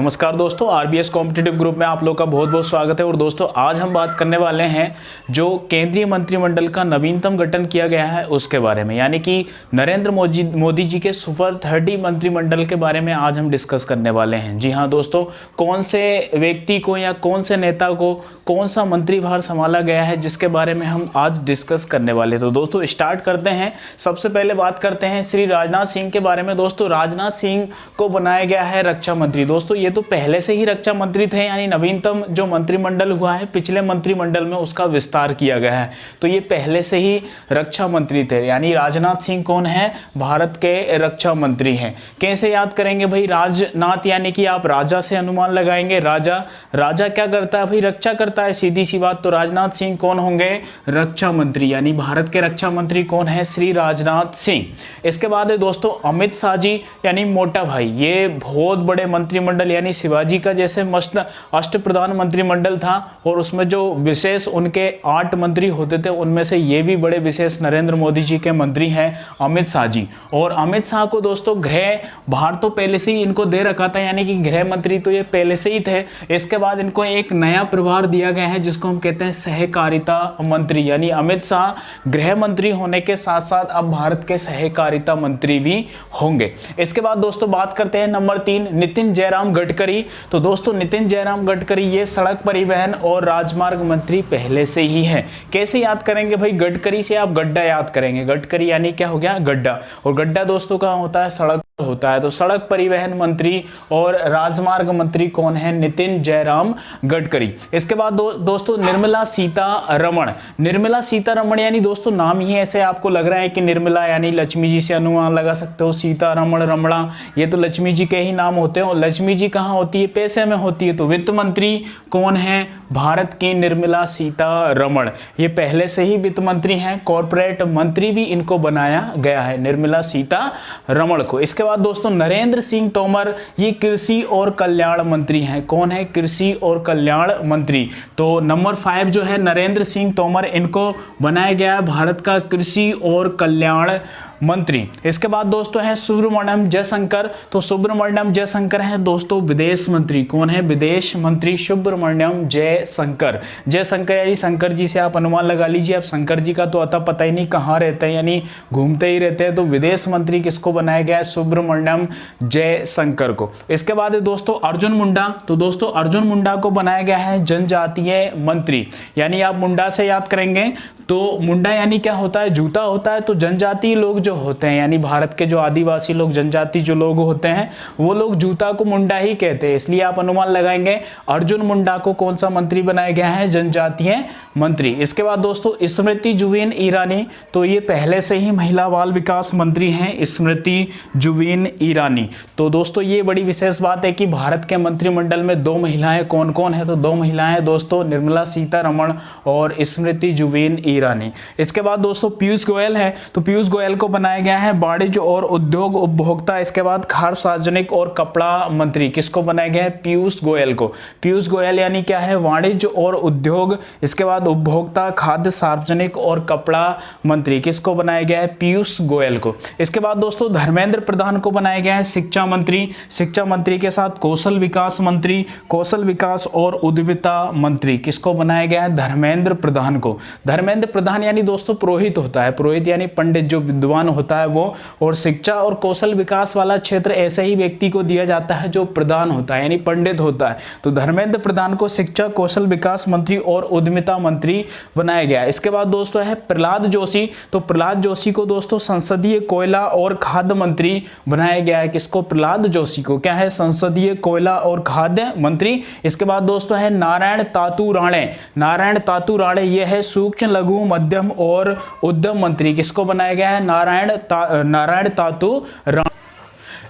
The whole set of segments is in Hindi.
नमस्कार दोस्तों, आरबीएस कॉम्पिटिटिव ग्रुप में आप लोग का बहुत बहुत स्वागत है। और दोस्तों आज हम बात करने वाले हैं जो केंद्रीय मंत्रिमंडल का नवीनतम गठन किया गया है उसके बारे में, यानी कि नरेंद्र मोदी जी के सुपर 30 मंत्रिमंडल के बारे में आज हम डिस्कस करने वाले हैं। जी हाँ दोस्तों, कौन से व्यक्ति को या कौन से नेता को कौन सा मंत्रीभार संभाला गया है जिसके बारे में हम आज डिस्कस करने वाले। तो दोस्तों स्टार्ट करते हैं। सबसे पहले बात करते हैं श्री राजनाथ सिंह के बारे में। दोस्तों राजनाथ सिंह को बनाया गया है रक्षा मंत्री। दोस्तों ये तो पहले से ही रक्षा मंत्री थे, यानी नवीनतम जो मंत्रिमंडल हुआ है पिछले मंत्रिमंडल में उसका विस्तार किया गया है, तो ये पहले से ही रक्षा मंत्री थे। यानी राजनाथ सिंह कौन है? भारत के रक्षा मंत्री हैं। कैसे याद करेंगे भाई? राजनाथ यानी कि आप राजा से अनुमान लगाएंगे। राजा क्या करता है भाई? रक्षा करता है, सीधी सी बात। तो राजनाथ सिंह कौन होंगे? रक्षा मंत्री। यानी भारत के रक्षा मंत्री कौन है? श्री राजनाथ सिंह। इसके बाद है दोस्तों अमित शाह जी, यानी मोटा भाई। ये बहुत बड़े मंत्रिमंडल, यानी शिवाजी का जैसे मस्त अष्टप्रधान मंत्रिमंडल था और उसमें जो विशेष उनके 8 मंत्री होते थे उनमें से ये भी बड़े विशेष नरेंद्र मोदी जी के मंत्री हैं अमित शाह जी। और अमित शाह को दोस्तों गृह भार तो पहले से ही इनको दे रखा था, यानी कि गृह मंत्री तो ये पहले से ही थे। इसके बाद इनको एक नया प्रभार दिया गया है जिसको हम कहते हैं सहकारिता मंत्री। यानी अमित शाह गृह मंत्री होने के साथ साथ अब भारत के सहकारिता मंत्री भी होंगे। इसके बाद दोस्तों बात करते हैं नंबर 3, नितिन जयराम गडकरी। तो दोस्तों नितिन जयराम गडकरी ये सड़क परिवहन और राजमार्ग मंत्री पहले से ही हैं। कैसे याद करेंगे भाई? गडकरी से आप गड्ढा याद करेंगे। गडकरी यानी क्या हो गया? गड्ढा। और गड्ढा दोस्तों कहाँ होता है? सड़क होता है। तो सड़क परिवहन मंत्री और राजमार्ग मंत्री कौन है? नितिन जयराम गडकरी। इसके बाद दोस्तों निर्मला सीतारमण। निर्मला सीतारमण यानी दोस्तों नाम ही ऐसे आपको लग रहा है कि निर्मला यानी लक्ष्मी जी से अनुमान लगा सकते हो। सीतारमण, रमणा, ये तो लक्ष्मी जी के ही नाम होते हैं। और लक्ष्मी जी कहाँ होती है? पैसे में होती है। तो वित्त मंत्री कौन है? भारत की निर्मला सीतारमण। ये पहले से ही वित्त मंत्री हैं। कॉर्पोरेट मंत्री भी इनको बनाया गया है निर्मला सीतारमण को। इसके बाद दोस्तों नरेंद्र सिंह तोमर, ये कृषि और कल्याण मंत्री हैं। कौन है? कृषि और कल्याण मंत्री। तो नंबर 5 जो है नरेंद्र सिंह तोमर, इनको बनाया गया है भारत का कृषि और कल्याण मंत्री। इसके बाद दोस्तों है सुब्रमण्यम जयशंकर। तो सुब्रमण्यम जयशंकर है दोस्तों विदेश मंत्री। कौन है? विदेश मंत्री सुब्रमण्यम जयशंकर। जयशंकर यानी शंकर जी से आप अनुमान लगा लीजिए। अब शंकर जी का तो अता पता ही नहीं कहाँ रहते हैं, यानी घूमते ही रहते हैं। तो विदेश मंत्री किसको बनाया गया है? सुब्रमण्यम जयशंकर को। इसके बाद है दोस्तों अर्जुन मुंडा। तो दोस्तों अर्जुन मुंडा को बनाया गया है जनजातीय मंत्री। यानी आप मुंडा से याद करेंगे तो मुंडा यानी क्या होता है? जूता होता है। तो जनजातीय लोग जो होते हैं, यानी भारत के जो आदिवासी लोग, जनजाति जो लोग होते हैं, वो लोग जूता को मुंडा ही कहते हैं। इसलिए आप अनुमान लगाएंगे अर्जुन मुंडा को कौन सा मंत्री बनाया गया है? जनजातीय मंत्री। इसके बाद दोस्तों स्मृति जुबिन ईरानी। तो ये पहले से ही महिला बाल विकास मंत्री हैं, स्मृति जुबिन ईरानी। तो दोस्तों ये बड़ी विशेष बात है कि भारत के मंत्रिमंडल में 2 महिलाएं कौन कौन है? तो 2 महिलाएं दोस्तों निर्मला सीतारमण और स्मृति जुबिन ईरानी। इसके बाद दोस्तों पीयूष गोयल है। तो पीयूष गोयल को बनाया गया है वाणिज्य और उद्योग उपभोक्ता। इसके बाद खाद्य सार्वजनिक और कपड़ा मंत्री। किसको बनाया गया है? पीयूष गोयल को। पीयूष गोयल यानी क्या है? वाणिज्य और उद्योग। इसके बाद उपभोक्ता, खाद्य सार्वजनिक और कपड़ा मंत्री। किसको बनाया गया है? पीयूष गोयल को। इसके बाद दोस्तों धर्मेंद्र प्रधान को बनाया गया है शिक्षा मंत्री। शिक्षा मंत्री के साथ कौशल विकास मंत्री, कौशल विकास और उद्यमिता मंत्री। किसको बनाया गया है? धर्मेंद्र प्रधान को। धर्मेंद्र प्रधान यानी दोस्तों पुरोहित होता है। पुरोहित यानी पंडित, जो विद्वान होता है वो। और शिक्षा और कौशल विकास वाला क्षेत्र ऐसे ही व्यक्ति को दिया जाता है जो प्रधान होता है, यानी पंडित होता है। तो धर्मेंद्र प्रधान को शिक्षा, कौशल विकास मंत्री और उद्यमिता मंत्री बनाया गया। इसके बाद दोस्तों है प्रहलाद जोशी। तो प्रहलाद जोशी को दोस्तों संसदीय कोयला और खाद्य मंत्री बनाया गया है। किसको? प्रहलाद जोशी को। क्या है? संसदीय कोयला और खाद्य मंत्री। इसके बाद दोस्तों है नारायण तातू राणे। नारायण तातू राणे ये है सूक्ष्म, लघु, मध्यम और उद्यम मंत्री। किसको बनाया गया है? नारायण तातू राणे।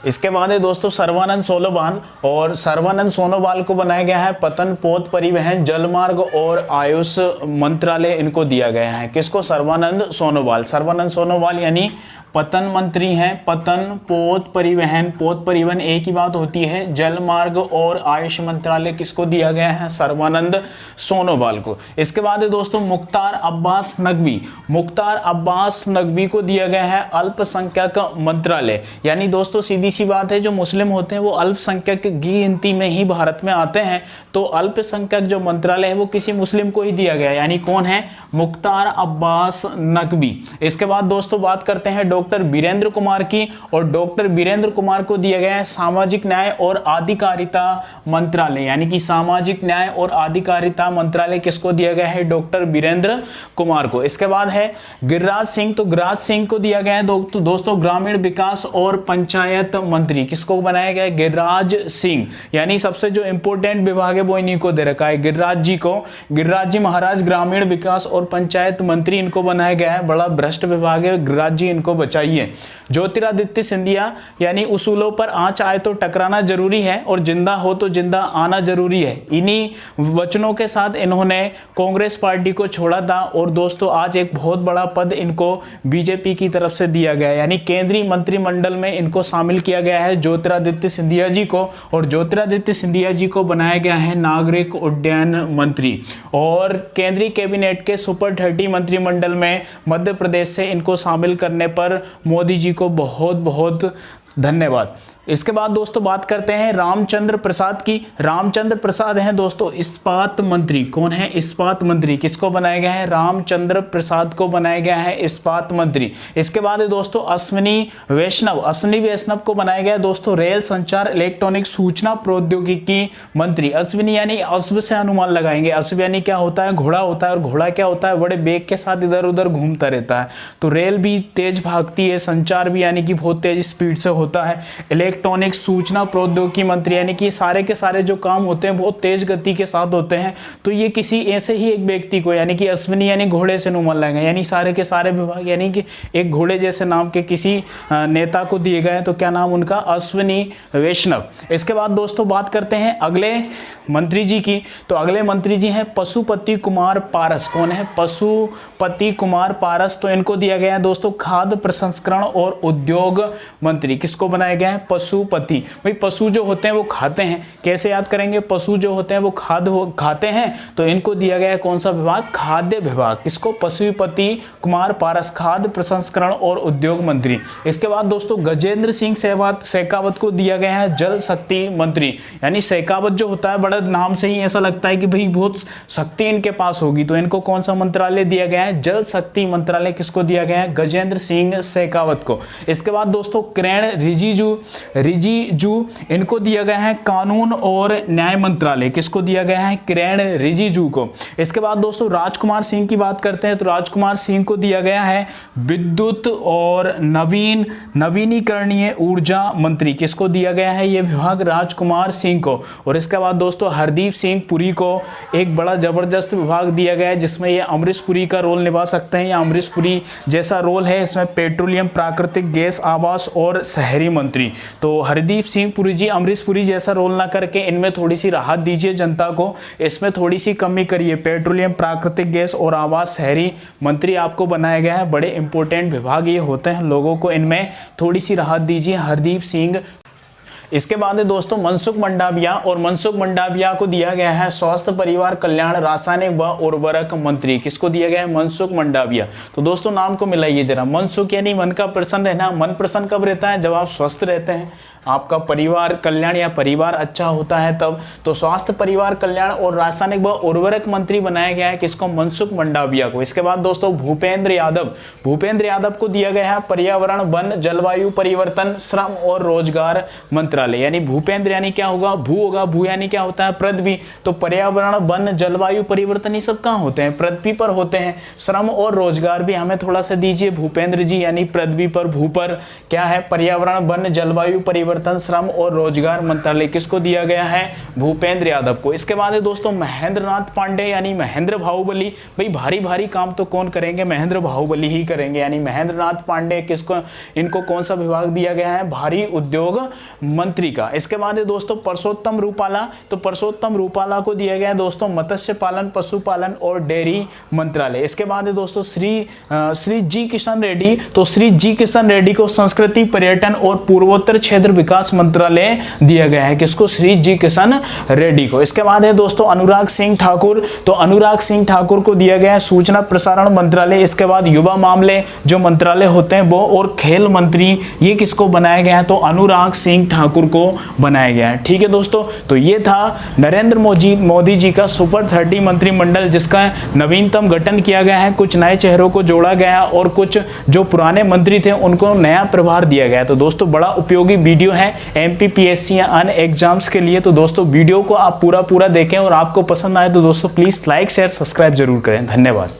इसके बाद है दोस्तों सर्बानंद सोनोवाल। और सर्बानंद सोनोवाल को बनाया गया है पतन, पोत, परिवहन, जलमार्ग और आयुष मंत्रालय इनको दिया गया है। किसको? सर्बानंद सोनोवाल। सर्बानंद सोनोवाल यानी पतन मंत्री हैं। पतन, पोत परिवहन एक ही बात होती है। जल मार्ग और आयुष मंत्रालय किसको दिया गया है? सर्बानंद सोनोवाल को। इसके बाद है दोस्तों मुख्तार अब्बास नकवी। मुख्तार अब्बास नकवी को दिया गया है अल्पसंख्यक मंत्रालय। यानी दोस्तों सीधी सी बात है, जो मुस्लिम होते हैं वो अल्पसंख्यक की गिनती में ही भारत में आते हैं, तो अल्पसंख्यक जो मंत्रालय है वो किसी मुस्लिम को ही दिया गया, यानी कौन है, मुख्तार अब्बास नकवी। इसके बाद दोस्तों बात करते हैं डॉक्टर वीरेंद्र कुमार की, और डॉक्टर वीरेंद्र कुमार को दिया गया है सामाजिक न्याय और अधिकारिता मंत्रालय, यानी कि सामाजिक न्याय और अधिकारिता मंत्रालय किसको दिया गया है, डॉक्टर वीरेंद्र कुमार को। इसके बाद है गिरिराज सिंह, तो गिरिराज सिंह को दिया गया है दोस्तों ग्रामीण विकास और पंचायत मंत्री, किसको बनाया गया है, गिरिराज सिंह, यानी सबसे जो इंपॉर्टेंट विभाग है वो इन्हीं को दे रखा है, गिरिराज जी को। गिरिराज जी महाराज ग्रामीण विकास और पंचायत मंत्री इनको बनाया गया है, बड़ा भ्रष्ट विभाग है, गिरिराज जी इनको बचाइए। ज्योतिरादित्य सिंधिया, यानी उसूलों पर आंच आए तो टकराना जरूरी है और जिंदा हो तो जिंदा आना जरूरी है, इन्हीं वचनों के साथ इन्होंने कांग्रेस पार्टी को छोड़ा था, और दोस्तों आज एक बहुत बड़ा पद इनको बीजेपी की तरफ से दिया गया है, यानी केंद्रीय मंत्रिमंडल में इनको शामिल किया गया है ज्योतिरादित्य सिंधिया जी को, और ज्योतिरादित्य सिंधिया जी को बनाया गया है नागरिक उड्डयन मंत्री। और केंद्रीय कैबिनेट के सुपर 30 मंत्रिमंडल में मध्य प्रदेश से इनको शामिल करने पर मोदी जी को बहुत बहुत धन्यवाद। इसके बाद दोस्तों बात करते हैं रामचंद्र प्रसाद की। रामचंद्र प्रसाद हैं दोस्तों इस्पात मंत्री, कौन है, इस्पात मंत्री, किसको बनाया गया है, रामचंद्र प्रसाद को बनाया गया है इस्पात मंत्री। इसके बाद है दोस्तों अश्विनी वैष्णव, अश्विनी वैष्णव को बनाया गया दोस्तों रेल संचार इलेक्ट्रॉनिक सूचना प्रौद्योगिकी मंत्री। अश्विनी यानी अश्व से अनुमान लगाएंगे, अश्व यानी क्या होता है, घोड़ा होता है, और घोड़ा क्या होता है, बड़े बेग के साथ इधर उधर घूमता रहता है, तो रेल भी तेज भागती है, संचार भी यानी कि बहुत तेज स्पीड से होता है, इलेक्ट्रॉनिक सूचना प्रौद्योगिकी मंत्री यानी कि सारे के सारे जो काम होते हैं बहुत तेज गति के साथ होते हैं, तो ये किसी ऐसे ही एक व्यक्ति को, यानी कि अश्विनी यानी घोड़े से अनुमान लगाएंगे, यानी सारे के सारे विभाग यानी कि एक घोड़े जैसे नाम के किसी नेता को दिए गए, तो क्या नाम उनका, अश्विनी वैष्णव। इसके बाद दोस्तों बात करते हैं अगले मंत्री जी की, तो अगले मंत्री जी हैं पशुपति कुमार पारस, कौन है, पशुपति कुमार पारस, तो इनको दिया गया है दोस्तों खाद्य प्रसंस्करण और उद्योग मंत्री। किसको बनाया गया है, पशुपति। भाई पशु जो होते हैं वो खाते हैं, कैसे याद करेंगे, पशु जो होते हैं वो खाते हैं, तो इनको दिया गया है कौन सा विभाग, खाद्य विभाग। किसको, पशुपति कुमार पारस, खाद्य प्रसंस्करण और उद्योग मंत्री। इसके बाद दोस्तों गजेंद्र सिंह शेखावत को दिया गया है जल शक्ति मंत्री, यानी शेखावत जो होता है बड़ा नाम से ही ऐसा लगता है कि भाई बहुत शक्ति इनके पास होगी, तो इनको कौन सा मंत्रालय दिया गया है, जल शक्ति मंत्रालय। किसको दिया गया है, गजेंद्र सिंह शेखावत को। इसके बाद दोस्तों किरण रिजिजू इनको दिया गया है कानून और न्याय मंत्रालय। किसको दिया गया है, किरण रिजिजू को। इसके बाद दोस्तों राजकुमार सिंह की बात करते हैं, तो राजकुमार सिंह को दिया गया है विद्युत और नवीनीकरणीय ऊर्जा मंत्री। किसको दिया गया है ये विभाग, राजकुमार सिंह को। और इसके बाद दोस्तों हरदीप सिंह पुरी को एक बड़ा जबरदस्त विभाग दिया गया है, जिसमें ये अमरीश पुरी का रोल निभा सकते हैं, या अमरीश पुरी जैसा रोल है इसमें, पेट्रोलियम, प्राकृतिक गैस, आवास और शहरी मंत्री। तो हरदीप सिंह पुरी जी अमरीश पुरी जैसा रोल ना करके इनमें थोड़ी सी राहत दीजिए जनता को, इसमें थोड़ी सी कमी करिए, पेट्रोलियम, प्राकृतिक गैस और आवास शहरी मंत्री आपको बनाया गया है। बड़े इंपॉर्टेंट विभाग ये होते हैं, लोगों को इनमें थोड़ी सी राहत दीजिए, हरदीप सिंह। इसके बाद है दोस्तों मनसुख मंडाविया, और मनसुख मंडाविया को दिया गया है स्वास्थ्य परिवार कल्याण रासायनिक व उर्वरक मंत्री। किसको दिया गया है, मनसुख मंडाविया। तो दोस्तों नाम को मिलाइए जरा, मनसुख यानी मन का प्रसन्न रहना। मन प्रसन्न कब रहता है, जब आप स्वस्थ रहते हैं, आपका परिवार कल्याण या परिवार अच्छा होता है तब। तो स्वास्थ्य परिवार कल्याण और रासायनिक व उर्वरक मंत्री बनाया गया है किसको, मनसुख मंडाविया को। इसके बाद दोस्तों भूपेंद्र यादव को दिया गया है पर्यावरण वन जलवायु परिवर्तन श्रम और रोजगार मंत्रालय। यानी भूपेंद्र यानी क्या होगा, भू होगा, भू यानी क्या होता है, पृथ्वी, तो पर्यावरण वन जलवायु परिवर्तन ये सब कहाँ होते हैं, पृथ्वी पर होते हैं। श्रम और रोजगार भी हमें थोड़ा सा दीजिए भूपेंद्र जी, यानी पृथ्वी पर, भू पर क्या है, पर्यावरण वन जलवायु परिवर्तन श्रम और रोजगार मंत्रालय। किसको दिया गया है, भूपेंद्र यादव को। इसके बाद है दोस्तों महेंद्र नाथ पांडे यानी महेंद्र बाहुबली। भाई भारी भारी काम तो कौन करेंगे, महेंद्र बाहुबली ही करेंगे, यानी महेंद्र नाथ पांडे। किसको, इनको कौन सा विभाग दिया गया है, भारी उद्योग मंत्री का। इसके बाद है दोस्तों परसोत्तम रूपाला, तो परसोत्तम रूपाला को दिया गया है दोस्तों मत्स्य पालन, पशुपालन और डेयरी मंत्रालय। इसके बाद है दोस्तों श्री जी किशन रेड्डी, तो श्री जी किशन रेड्डी को संस्कृति, पर्यटन और पूर्वोत्तर क्षेत्र विकास मंत्रालय दिया गया है। किसको? श्री जी किशन रेड्डी को। इसके बाद है दोस्तों अनुराग सिंह ठाकुर, तो अनुराग सिंह ठाकुर को दिया गया है सूचना प्रसारण मंत्रालय। इसके बाद युवा मामले जो मंत्रालय होते हैं वो और खेल मंत्री, ये किसको बनाया गया है? तो अनुराग सिंह ठाकुर को बनाया गया है। ठीक है दोस्तों, तो ये था नरेंद्र मोदी जी का सुपर 30 मंत्रिमंडल जिसका नवीनतम गठन किया गया है। कुछ नए चेहरों को जोड़ा गया और कुछ जो पुराने मंत्री थे उनको नया प्रभार दिया गया है। तो दोस्तों बड़ा उपयोगी वीडियो है एमपीपीएससी या अन्य एग्जाम्स के लिए। तो दोस्तों वीडियो को आप पूरा देखें और आपको पसंद आए तो दोस्तों प्लीज लाइक शेयर सब्सक्राइब जरूर करें। धन्यवाद।